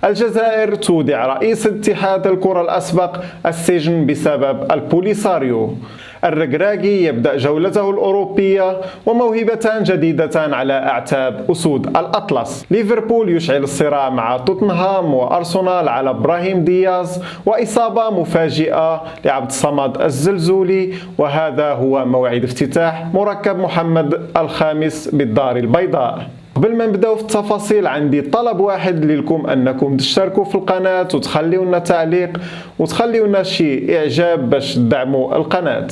الجزائر تودع رئيس اتحاد الكرة الأسبق السجن بسبب البوليساريو. الركراكي يبدأ جولته الأوروبية وموهبتان جديدتان على أعتاب أسود الأطلس. ليفربول يشعل الصراع مع توتنهام، وأرسنال على إبراهيم دياز، وإصابة مفاجئة لعبد الصمد الزلزولي. وهذا هو موعد افتتاح مركب محمد الخامس بالدار البيضاء. قبل ما نبداو في التفاصيل عندي طلب واحد لكم، انكم تشتركوا في القناه وتخليوا لنا تعليق وتخليوا لنا شي اعجاب باش تدعموا القناه.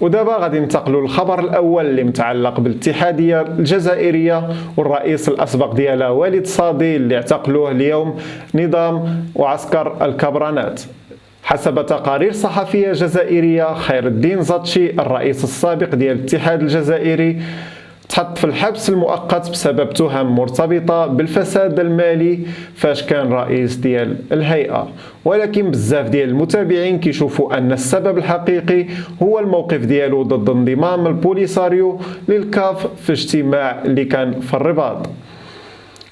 ودابا غادي ننتقلوا للخبر الاول اللي متعلق بالاتحاديه الجزائريه والرئيس الاسبق ديالها وليد صادي اللي اعتقلوه اليوم نظام وعسكر الكبرانات. حسب تقارير صحفيه جزائريه، خير الدين زاتشي الرئيس السابق ديال الاتحاد الجزائري تحط في الحبس المؤقت بسبب تهم مرتبطة بالفساد المالي فاش كان رئيس ديال الهيئة. ولكن بزاف ديال المتابعين كيشوفوا أن السبب الحقيقي هو الموقف ديالو ضد انضمام البوليساريو للكاف في اجتماع اللي كان في الرباط.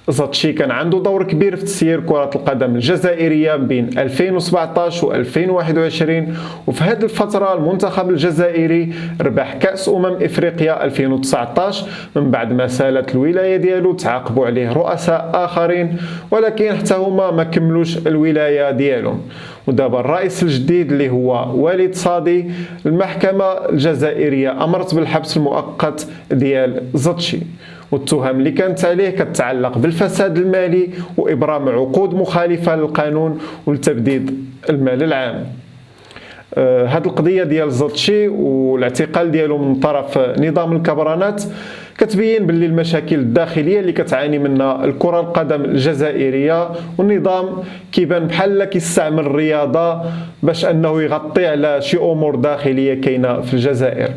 زاتشي كان عنده دور كبير في تسيير كرة القدم الجزائرية بين 2017 و 2021، وفي هذه الفترة المنتخب الجزائري ربح كأس إفريقيا 2019 من بعد ما سالت الولاية ديالو تعاقبوا عليه رؤساء آخرين، ولكن حتى هما ما كملوش الولاية ديالهم. ودابا الرئيس الجديد اللي هو وليد صادي، المحكمة الجزائرية أمرت بالحبس المؤقت ديال زاتشي، والتهم اللي كانت عليه كتتعلق بالفساد المالي وإبرام عقود مخالفة للقانون ولتبديد المال العام. هذه القضية ديال زاتشي والاعتقال ديالو من طرف نظام الكبرانات كتبين باللي المشاكل الداخلية اللي كتعاني منها الكرة القدم الجزائرية، والنظام كيبان بحال كيستعمل الرياضة باش أنه يغطي على شي أمور داخلية كاينة في الجزائر.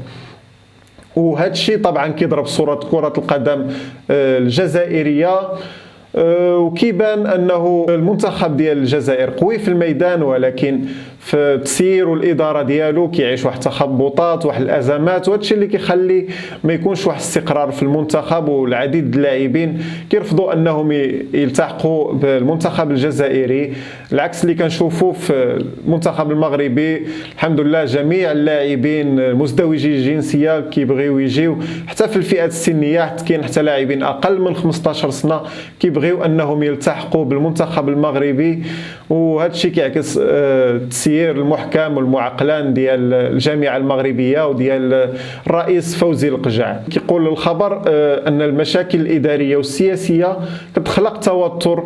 وهذا الشيء طبعا كيضرب صورة كرة القدم الجزائرية، وكيبان أنه المنتخب ديال الجزائر قوي في الميدان، ولكن في التسيير والإدارة ديالو كيعيش واحد التخبطات واحد الأزمات، وهذا الشيء اللي كيخلي ما يكونش واحد استقرار في المنتخب. والعديد اللاعبين كيرفضوا أنهم يلتحقوا بالمنتخب الجزائري، العكس اللي كنشوفوا في المنتخب المغربي. الحمد لله جميع اللاعبين مزدوجي الجنسية كيبغيو يجيو، حتى في الفئات السنية كاين حتى لاعبين أقل من 15 سنة كيبغيو أنهم يلتحقوا بالمنتخب المغربي. وهذا الشيء كيعكس التسيير المحكم والمعقلان ديال الجامعة المغربية وديال الرئيس فوزي القجع. كيقول الخبر أن المشاكل الإدارية والسياسية كتخلق توتر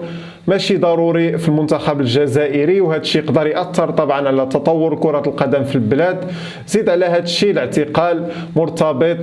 ماشي ضروري في المنتخب الجزائري، وهذا الشيء يقدر يأثر طبعا على تطور كرة القدم في البلاد. زيد على هذا الشيء الاعتقال مرتبط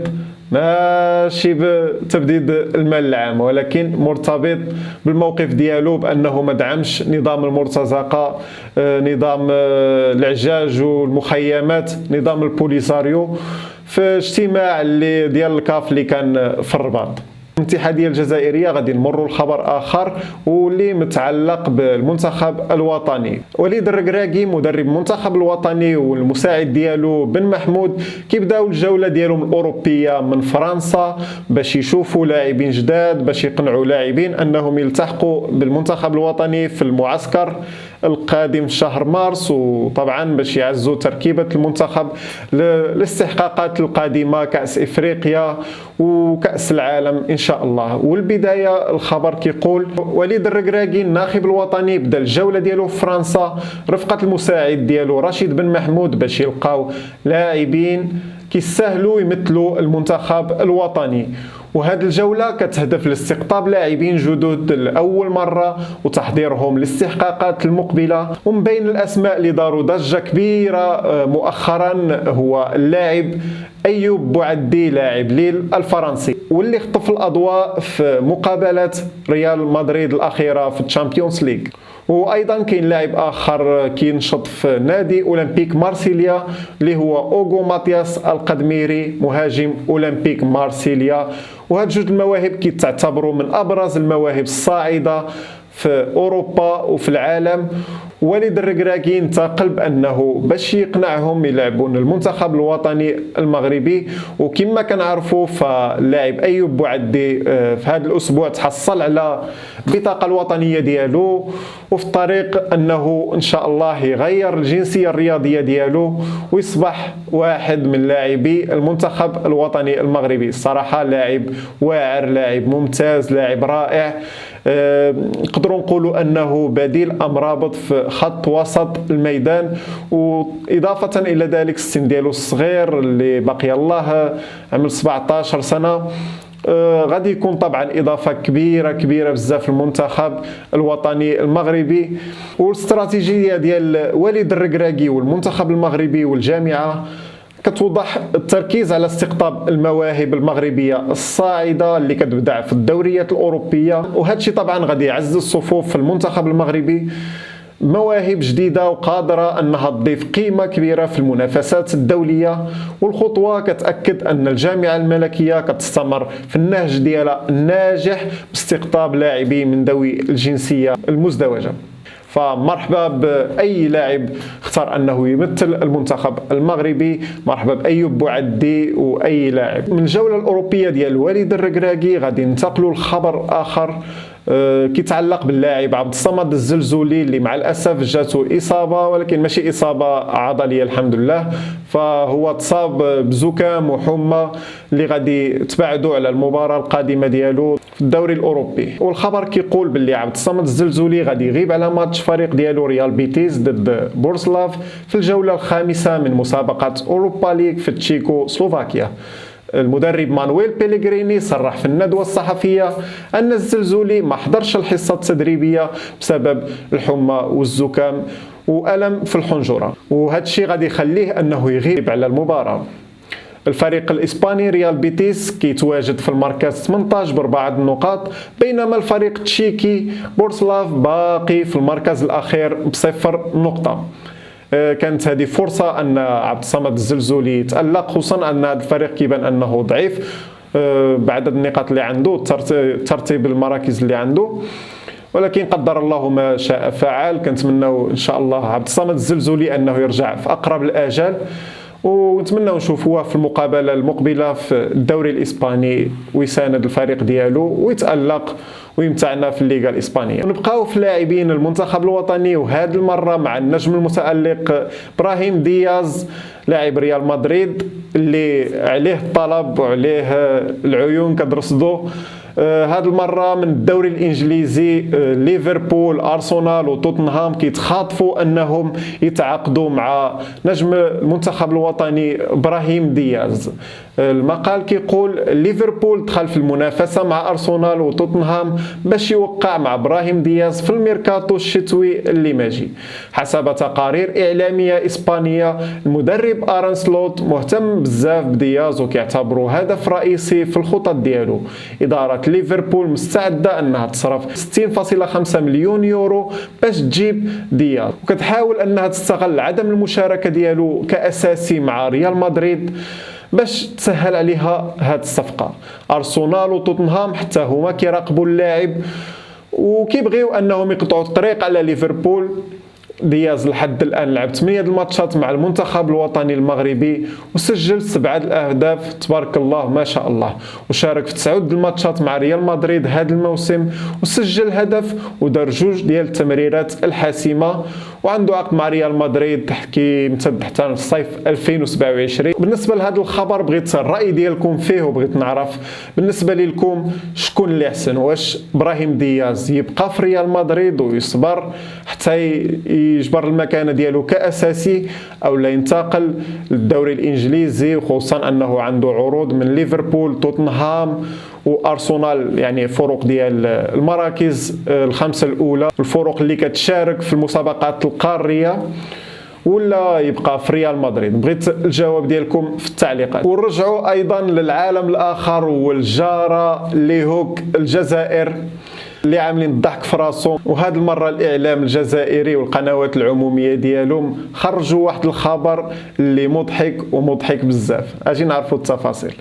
ماشي بتبديد المال العام، ولكن مرتبط بالموقف ديالو بأنه ما دعمش نظام المرتزقة، نظام العجاج والمخيمات، نظام البوليساريو في اجتماع اللي ديال الكاف اللي كان في الرباط. الاتحادية الجزائرية غادي نمروا لخبر آخر واللي متعلق بالمنتخب الوطني. وليد الركراكي مدرب المنتخب الوطني والمساعد ديالو بن محمود كيبداو الجولة ديالهم الأوروبية من فرنسا باش يشوفوا لاعبين جداد، باش يقنعوا لاعبين أنهم يلتحقوا بالمنتخب الوطني في المعسكر القادم في شهر مارس، وطبعا باش يعزوا تركيبة المنتخب للاستحقاقات القادمة كأس إفريقيا وكأس العالم إن شاء الله. والبداية الخبر كيقول وليد الركراكي الناخب الوطني بدا الجولة ديالو في فرنسا رفقة المساعد ديالو رشيد بن محمود باش يلقاو لاعبين كيستاهلوا يمثلوا المنتخب الوطني. وهذه الجولة كتهدف لاستقطاب لاعبين جدد لأول مرة وتحضيرهم للاستحقاقات المقبلة. ومن بين الأسماء اللي داروا ضجة كبيرة مؤخرا هو اللاعب أيوب بوعدي لاعب ليل الفرنسي، واللي خطف الأضواء في مقابلة ريال مدريد الأخيرة في الشامبيونز ليغ. وايضا كاين لاعب اخر كينشط في نادي اولمبيك مارسيليا اللي هو اوغو ماتياس القدميري مهاجم اولمبيك مارسيليا. وهاد جوج المواهب كيتعتبروا من ابرز المواهب الصاعده في اوروبا وفي العالم، وليد الركراكي انتقل بانه باش يقنعهم يلعبون المنتخب الوطني المغربي. وكما كنعرفوا فاللاعب ايوب بوعدي في هذا الاسبوع تحصل على البطاقه الوطنيه ديالو، وفي الطريق انه ان شاء الله يغير الجنسيه الرياضيه ديالو ويصبح واحد من لاعبي المنتخب الوطني المغربي. الصراحه لاعب واعر، لاعب ممتاز، لاعب رائع. نقدروا نقولوا انه بديل ام رابط في خط وسط الميدان. واضافه الى ذلك السن ديالو الصغير اللي باقي الله عمل 17 سنه، غادي يكون طبعا اضافه كبيره بزاف المنتخب الوطني المغربي. والاستراتيجيه ديال وليد الركراكي والمنتخب المغربي والجامعه كتوضح التركيز على استقطاب المواهب المغربيه الصاعده اللي كتبدع في الدوريات الاوروبيه. وهذا الشيء طبعا غادي يعزز الصفوف في المنتخب المغربي، مواهب جديدة وقادرة أنها تضيف قيمة كبيرة في المنافسات الدولية. والخطوة كتأكد أن الجامعة الملكية كتستمر في النهج ديالها الناجح باستقطاب لاعبين من ذوي الجنسية المزدوجة. فمرحبا بأي لاعب اختار أنه يمثل المنتخب المغربي، مرحبا بأيوب بوعدي وأي لاعب. من الجولة الأوروبية ديال وليد الركراكي غادي ننتقلوا لخبر آخر كيتعلق باللاعب عبد الصمد الزلزولي اللي مع الاسف جاته اصابه، ولكن ماشي اصابه عضليه الحمد لله، فهو تصاب بزكام وحمى اللي غادي تبعدوا على المباراه القادمه ديالو في الدوري الاوروبي. والخبر كيقول باللي عبد الصمد الزلزولي غادي يغيب على ماتش فريق ديالو ريال بيتيس ضد بورسلاف في الجوله الخامسه من مسابقه اوروبا ليغ في تشيكو سلوفاكيا. المدرب مانويل بيليغريني صرح في الندوة الصحفية أن الزلزولي ما حضرش الحصة التدريبية بسبب الحمى والزكام وألم في الحنجرة، وهذا الشيء غادي يخليه أنه يغيب على المباراة. الفريق الإسباني ريال بيتيس كيتواجد في المركز 18 ب4 النقاط، بينما الفريق التشيكي بورسلاف باقي في المركز الأخير ب0 نقطة. كانت هذه فرصة أن عبد الصمد الزلزولي يتألق، خصوصا أن هذا الفريق كيبان أنه ضعيف بعدد النقاط اللي عنده، ترتيب المراكز اللي عنده، ولكن قدر الله ما شاء فعل. كنتمنوا إن شاء الله عبد الصمد الزلزولي أنه يرجع في أقرب الآجال، ونتمنى نشوفوه في المقابله المقبله في الدوري الاسباني ويساند الفريق ديالو ويتالق ويمتعنا في الليغا الاسبانيه. ونبقاو في لاعبين المنتخب الوطني، وهذه المره مع النجم المتالق ابراهيم دياز لاعب ريال مدريد اللي عليه الطلب وعليه العيون كترصدو. هذه المره من الدوري الانجليزي ليفربول، ارسنال وتوتنهام كيتخاطفوا انهم يتعاقدوا مع نجم المنتخب الوطني ابراهيم دياز. المقال كيقول ليفربول دخل في المنافسه مع ارسنال وتوتنهام باش يوقع مع ابراهيم دياز في الميركاتو الشتوي اللي ماجي. حسب تقارير اعلاميه اسبانيه، المدرب ارن سلوت مهتم بزاف بدياز وكيعتبره هدف رئيسي في الخطط ديالو. اداره ليفربول مستعده انها تصرف 60.5 مليون يورو باش تجيب دياز، وكتحاول انها تستغل عدم المشاركه ديالو كاساسي مع ريال مدريد باش تسهل عليها هاد الصفقه. ارسنال وتوتنهام حتى هما كيراقبوا اللاعب وكيبغيو انهم يقطعوا الطريق على ليفربول. دياز لحد الان لعب 8 الماتشات مع المنتخب الوطني المغربي وسجل 7 الاهداف تبارك الله ما شاء الله، وشارك في 9 الماتشات مع ريال مدريد هذا الموسم وسجل هدف ودار 2 ديال التمريرات الحاسمه، وعنده عقد مع ريال مدريد كيمتد حتى الصيف 2027. بالنسبه لهذا الخبر بغيت الراي ديالكم فيه، وبغيت نعرف بالنسبه لكم شكون اللي احسن، واش ابراهيم دياز يبقى في ريال مدريد ويصبر حتى يجبر المكانه ديالو كاساسي، او لا ينتقل للدوري الانجليزي، وخصوصا انه عنده عروض من ليفربول توتنهام وارسنال، يعني فروق ديال المراكز الخمسه الاولى، الفروق اللي كتشارك في المسابقات القاريه، ولا يبقى في ريال مدريد؟ بغيت الجواب ديالكم في التعليقات. ونرجعوا ايضا للعالم الاخر والجاره اللي هو الجزائر اللي عاملين الضحك في راسهم. وهذه المره الاعلام الجزائري والقنوات العموميه ديالهم خرجوا واحد الخبر اللي مضحك ومضحك بزاف. اجي نعرفوا التفاصيل.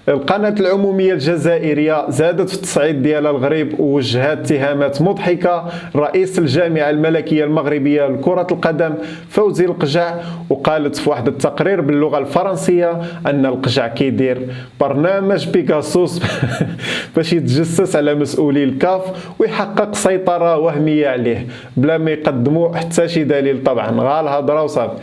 القناة العمومية الجزائرية زادت في التصعيد ديال الغريب ووجهت اتهامات مضحكة رئيس الجامعة الملكية المغربية لكرة القدم فوزي القجع، وقالت في واحد التقرير باللغة الفرنسية أن القجع كيدير برنامج بيغاسوس باش يتجسس على مسؤولي الكاف ويحقق سيطرة وهمية عليه بلا ما يقدموا حتى شي دليل. طبعا غا الهضره وصافي.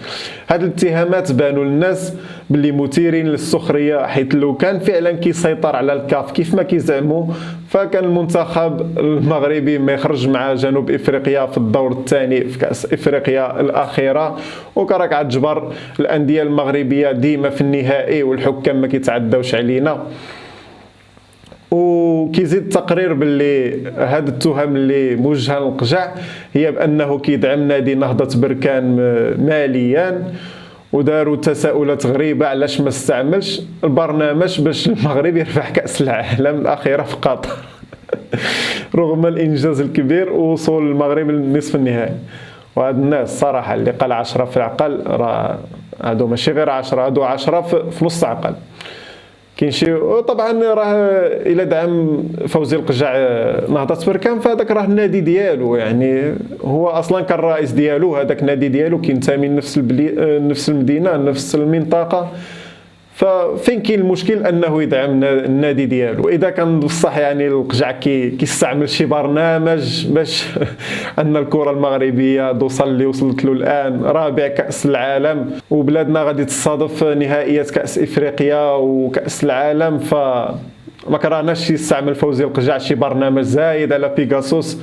هاد الاتهامات بانوا للناس باللي مثيرين للسخريه، حيث لو كان فعلا كيسيطر على الكاف كيف ما كيزعموا فكان المنتخب المغربي ما يخرج مع جنوب افريقيا في الدور الثاني في كاس افريقيا الاخيره، وكراك عتجبر الانديه المغربيه ديما في النهائي والحكام ما كيتعداوش علينا. وكيزيد التقرير باللي هاد التهم اللي موجهه للقجع هي بانه كيدعم نادي نهضه بركان ماليا، وداروا تساؤلات غريبه علاش ما استعملش البرنامج باش المغرب يربح كاس العالم الاخيره في قطر رغم الانجاز الكبير ووصول المغرب للنصف النهائي. وهاد الناس صراحه اللي قال 10 في العقل راه هادو ماشي غير 10، هادو 10 في نص عقل. كاين شي طبعا راه الى دعم فوزي القجع نهضه بركان فهذاك راه النادي ديالو، يعني هو اصلا كان الرئيس ديالو، هذاك النادي ديالو كينتمي لنفس المدينه نفس المنطقه، ففين كاين المشكل انه يدعم النادي ديالو. واذا كان بصح يعني القجع كيستعمل شي برنامج باش ان الكره المغربيه توصل اللي وصلت له الان رابع كاس العالم وبلادنا غادي تصادف نهائيات كاس افريقيا وكاس العالم، ف ما كرهناش يستعمل فوزي القجع شي برنامج زايد على بيغاسوس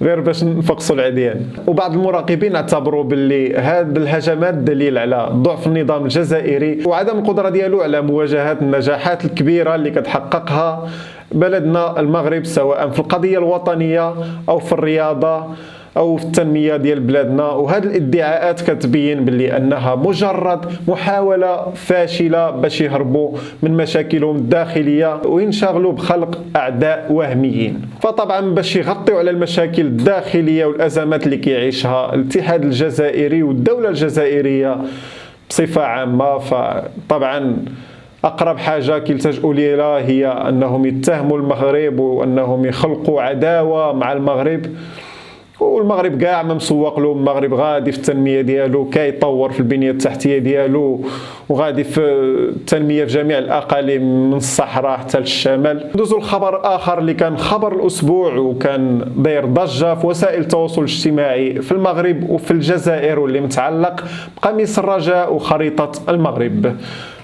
غير باش نفقصوا العديان. وبعض المراقبين اعتبروا باللي هاد الهجمات دليل على ضعف النظام الجزائري وعدم القدره ديالو على مواجهه النجاحات الكبيره اللي كتحققها بلدنا المغرب، سواء في القضيه الوطنيه او في الرياضه او في التنميه ديال بلادنا. وهاد الادعاءات كتبين باللي انها مجرد محاوله فاشله باش يهربوا من مشاكلهم الداخليه وينشغلوا بخلق اعداء وهميين. فطبعا باش يغطيوا على المشاكل الداخليه والازمات اللي كيعيشها الاتحاد الجزائري والدوله الجزائريه بصفه عامه، فطبعا أقرب حاجة كيلتجئوا ليها هي أنهم يتهموا المغرب وأنهم يخلقوا عداوة مع المغرب، والمغرب كاع ما مسوق له. المغرب غادي في التنميه ديالو، كيطور في البنيه التحتيه ديالو وغادي في التنميه في جميع الاقاليم من الصحراء حتى للشمال. ندوزو الخبر اخر اللي كان خبر الاسبوع وكان داير ضجه في وسائل التواصل الاجتماعي في المغرب وفي الجزائر، واللي متعلق بقميص الرجاء وخريطه المغرب.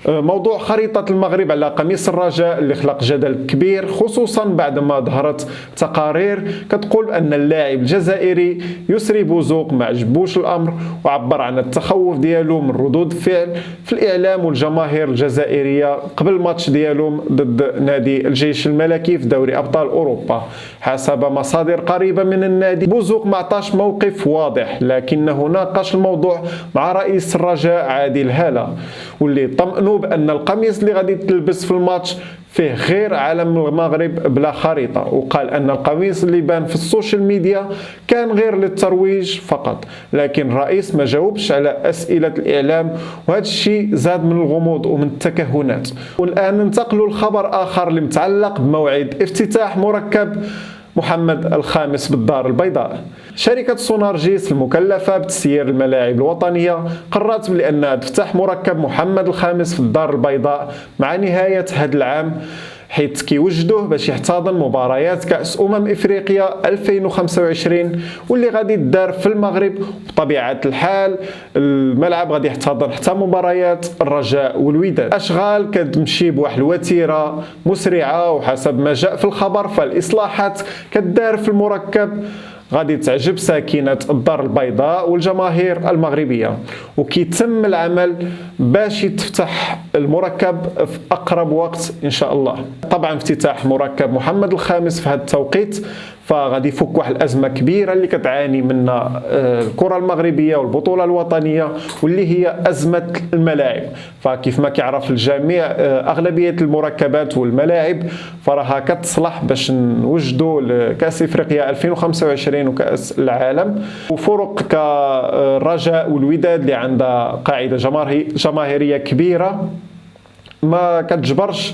موضوع خريطة المغرب على قميص الرجاء اللي خلق جدل كبير، خصوصا بعد ما ظهرت تقارير كتقول أن اللاعب الجزائري يسري بوزوق ما عجبوش الأمر، وعبر عن التخوف ديالو من ردود فعل في الإعلام والجماهير الجزائرية قبل الماتش ديالهم ضد نادي الجيش الملكي في دوري أبطال أوروبا. حسب مصادر قريبة من النادي، بوزوق ما عطاش موقف واضح، لكنه ناقش الموضوع مع رئيس الرجاء عادل هالة، واللي طمئنوا بأن القميص اللي غادي تلبس في الماتش فيه غير علم المغرب بلا خريطة، وقال أن القميص اللي بان في السوشيال ميديا كان غير للترويج فقط. لكن الرئيس ما جاوبش على أسئلة الإعلام، وهذا الشيء زاد من الغموض ومن التكهنات. والآن ننتقل لخبر آخر اللي متعلق بموعد افتتاح مركب محمد الخامس بالدار البيضاء. شركة سونارجيس المكلفة بتسيير الملاعب الوطنية قررت بأنها تفتح مركب محمد الخامس في الدار البيضاء مع نهاية هذا العام، حيث كيوجدوه باش يحتضن مباريات كأس إفريقيا 2025 واللي غادي تدار في المغرب. بطبيعة الحال الملعب غادي يحتضن حتى مباريات الرجاء والوداد. أشغال كتمشي بواحد الوتيرة مسرعة، وحسب ما جاء في الخبر فالإصلاحات كتدار في المركب غادي تعجب ساكنة الدار البيضاء والجماهير المغربية، وكيتم العمل باش يتفتح المركب في أقرب وقت إن شاء الله. طبعا افتتاح مركب محمد الخامس في هذا التوقيت فغادي يفك واحد الأزمة كبيرة اللي كتعاني منها الكرة المغربية والبطولة الوطنية، واللي هي أزمة الملاعب. فكيف ما كيعرف الجميع أغلبية المركبات والملاعب فراها كتصلح باش نوجدوا لكأس إفريقيا 2025 وكأس العالم. وفرق كالرجاء والوداد اللي عندها قاعدة جماهيرية كبيرة ما كتجبرش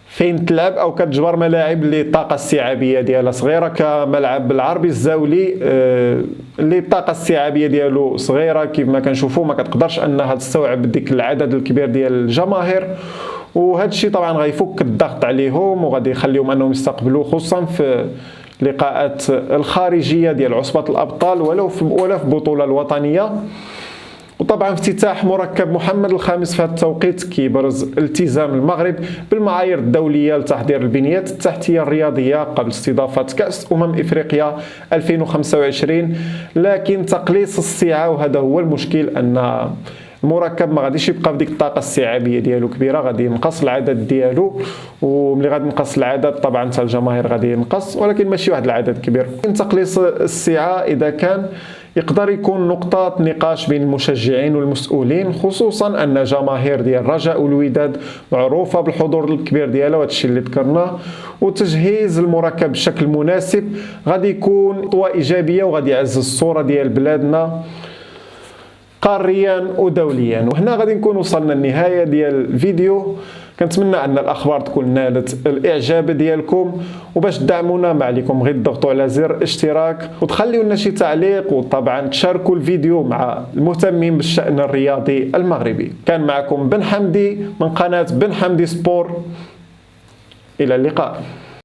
فين تلعب او كتجبر ملاعب اللي الطاقه الاستيعابيه ديالها صغيره، كملعب العربي الزاولي اللي الطاقه الاستيعابيه ديالو صغيره كيف ما كنشوفوا، ما كتقدرش انها تستوعب ديك العدد الكبير ديال الجماهير. وهذا الشيء طبعا غيفك الضغط عليهم وغادي يخليهم انهم يستقبلوا خصوصا في اللقاءات الخارجيه ديال عصبه الابطال ولا في البطوله الوطنيه. وطبعا افتتاح مركب محمد الخامس في هذا التوقيت كيبرز التزام المغرب بالمعايير الدوليه لتحضير البنيات التحتيه الرياضيه قبل استضافه كاس افريقيا 2025. لكن تقليص السعه، وهذا هو المشكل، ان المركب ما غاديش يبقى بديك الطاقه الاستيعابيه ديالو كبيره، غادي ينقص العدد ديالو، وملي غادي ينقص العدد طبعا حتى الجماهير غادي ينقص، ولكن ماشي واحد العدد كبير. تقليص السعه اذا كان يقدر يكون نقطة نقاش بين المشجعين والمسؤولين، خصوصا أن جماهير ديال الرجاء والوداد معروفة بالحضور الكبير ديالها، وهذا الشيء اللي ذكرناه. وتجهيز المركب بشكل مناسب غادي يكون خطوة إيجابية وغادي يعزز الصورة ديال بلادنا قاريا ودوليا. وهنا غادي نكون وصلنا للنهاية ديال الفيديو. كنتمنى ان الاخبار تكون نالت الاعجاب ديالكم، وباش تدعمونا ما عليكم غير تضغطوا على زر اشتراك وتخليوا لنا شي تعليق، وطبعا تشاركوا الفيديو مع المهتمين بالشأن الرياضي المغربي. كان معكم بن حمدي من قناة بن حمدي سبور، الى اللقاء.